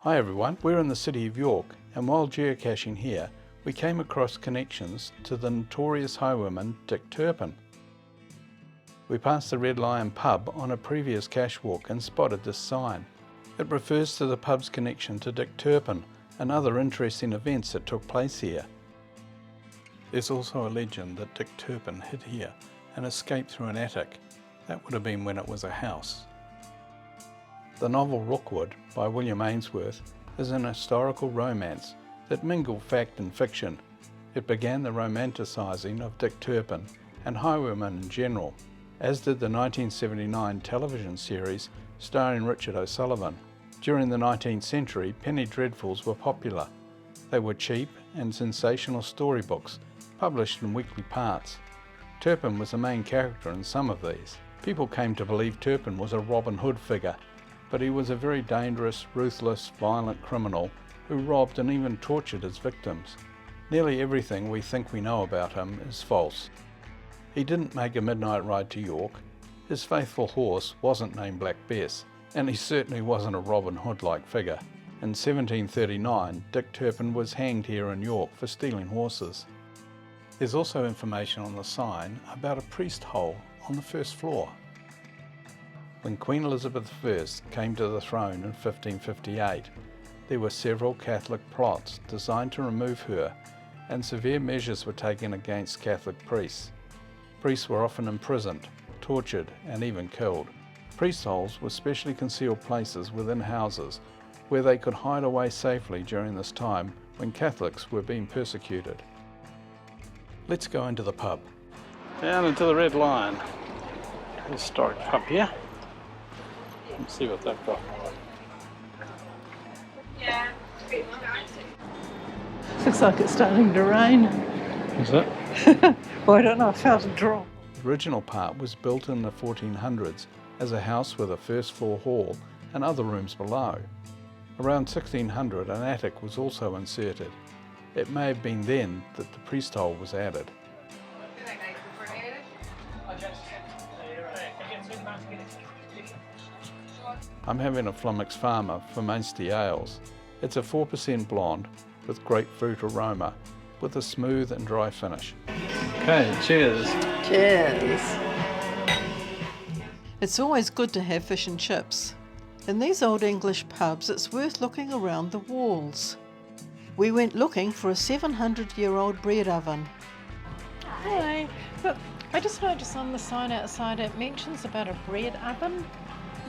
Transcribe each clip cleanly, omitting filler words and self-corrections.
Hi everyone, we're in the city of York, and while geocaching here, we came across connections to the notorious highwayman Dick Turpin. We passed the Red Lion pub on a previous cache walk and spotted this sign. It refers to the pub's connection to Dick Turpin and other interesting events that took place here. There's also a legend that Dick Turpin hid here and escaped through an attic. That would have been when it was a house. The novel Rookwood by William Ainsworth is an historical romance that mingled fact and fiction. It began the romanticising of Dick Turpin and highwaymen in general, as did the 1979 television series starring Richard O'Sullivan. During the 19th century, penny dreadfuls were popular. They were cheap and sensational storybooks published in weekly parts. Turpin was the main character in some of these. People came to believe Turpin was a Robin Hood figure, but he was a very dangerous, ruthless, violent criminal who robbed and even tortured his victims. Nearly everything we think we know about him is false. He didn't make a midnight ride to York, his faithful horse wasn't named Black Bess, and he certainly wasn't a Robin Hood-like figure. In 1739, Dick Turpin was hanged here in York for stealing horses. There's also information on the sign about a priest hole on the first floor. When Queen Elizabeth I came to the throne in 1558, there were several Catholic plots designed to remove her, and severe measures were taken against Catholic priests. Priests were often imprisoned, tortured, and even killed. Priest holes were specially concealed places within houses where they could hide away safely during this time when Catholics were being persecuted. Let's go into the pub. Down into the Red Lion, historic pub here. Let's see what they've got. Looks like it's starting to rain. Is it? Well, I don't know, I felt a drop. The original part was built in the 1400s as a house with a first floor hall and other rooms below. Around 1600 an attic was also inserted. It may have been then that the priest hole was added. I'm having a Flummox Farmer for Mainstay Ales. It's a 4% blonde with grapefruit aroma with a smooth and dry finish. Okay, cheers. Cheers. It's always good to have fish and chips. In these old English pubs, it's worth looking around the walls. We went looking for a 700-year-old bread oven. Hi. Look, I just noticed on the sign outside it mentions about a bread oven.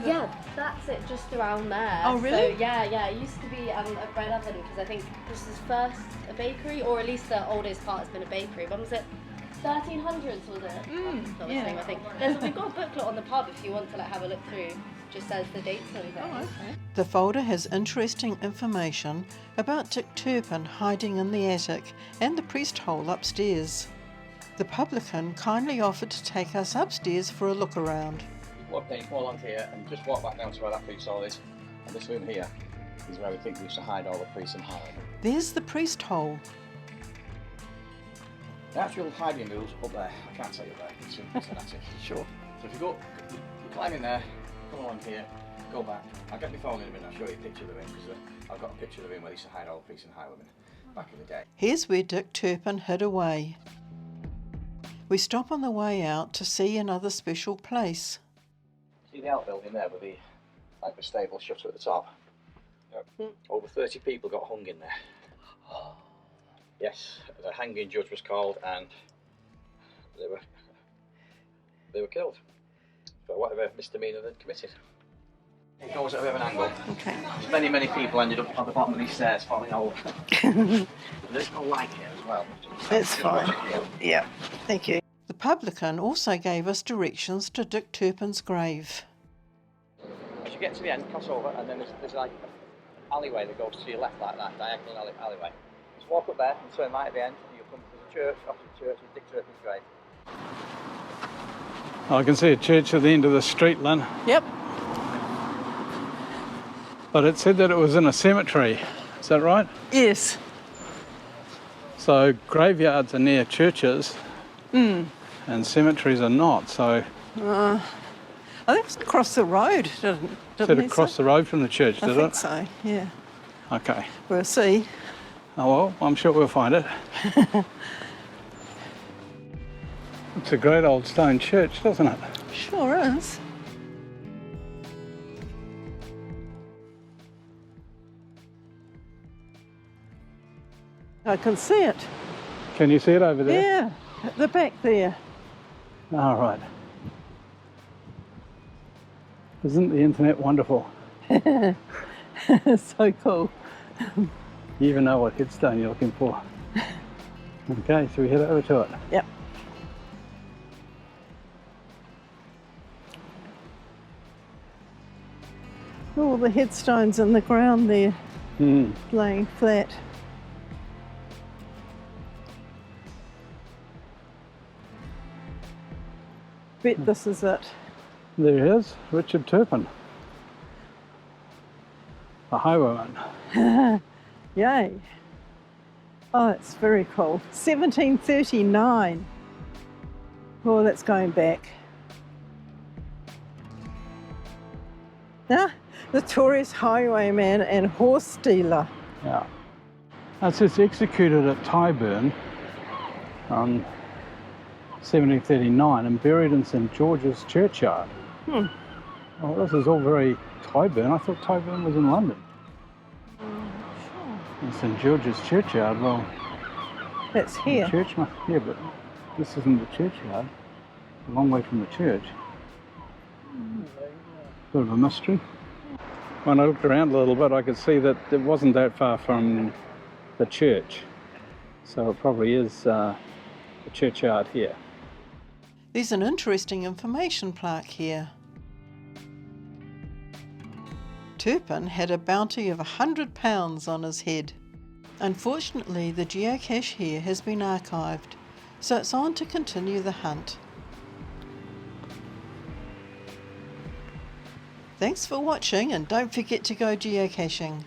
Yeah, that's it, just around there. Oh, really? So, yeah, it used to be a bread oven because I think this is first a bakery, or at least the oldest part has been a bakery. When was it? 1300s, was it? Yeah. I think. We've got a booklet on the pub if you want to have a look through. Just says the dates and things. Oh, okay. The folder has interesting information about Dick Turpin hiding in the attic and the priest hole upstairs. The publican kindly offered to take us upstairs for a look around. Okay, come along here and just walk back down to where that priest hole is. And this room here is where we think we used to hide all the priests and highwaymen. There's the priest hole. The actual hiding room's up there. I can't tell you where. It's an attic. Sure. So if you go, you climb in there, come along here, go back. I'll get my phone in a minute. I'll show you a picture of the room because I've got a picture of the room where they used to hide all the priests and highwaymen back in the day. Here's where Dick Turpin hid away. We stop on the way out to see another special place. See the outbuilding there with the stable shutter at the top? Yep. Over 30 people got hung in there. Yes, the hanging judge was called and they were killed for whatever misdemeanour they'd committed. It goes at a bit of an angle. Okay. Many people ended up at the bottom of these stairs falling over. There's no light here as well. That's fine. Yeah, thank you. The publican also gave us directions to Dick Turpin's grave. As you get to the end, cross over, and then there's like an alleyway that goes to your left like that, diagonal alleyway. Just walk up there and turn right at the end, and you'll come to the church, opposite the church, with Dick Turpin's grave. I can see a church at the end of the street, Lynn. Yep. But it said that it was in a cemetery. Is that right? Yes. So graveyards are near churches and cemeteries are not. So I think it's across the road, didn't said it? across the road from the church, I did think it? so, yeah. Okay. We'll see. Oh well, I'm sure we'll find it. It's a great old stone church, doesn't it? Sure is. I can see it. Can you see it over there? Yeah, at the back there. All right. Isn't the internet wonderful? So cool. You even know what headstone you're looking for. Okay, so we head over to it. Yep. All the headstones in the ground there, laying flat. Bet this is it. There he is, Richard Turpin, a highwayman. Yay. Oh, that's very cool. 1739. Oh, that's going back. Ah, notorious highwayman and horse stealer. Yeah. It says executed at Tyburn on 1739 and buried in St George's churchyard. Well, this is all very Tyburn. I thought Tyburn was in London. And St George's churchyard, well, That's here. the church must, yeah, but this isn't the churchyard. A long way from the church. Bit of a mystery. When I looked around a little bit, I could see that it wasn't that far from the church. So it probably is the churchyard here. There's an interesting information plaque here. Turpin had a bounty of £100 on his head. Unfortunately, the geocache here has been archived, so it's on to continue the hunt. Thanks for watching, and don't forget to go geocaching.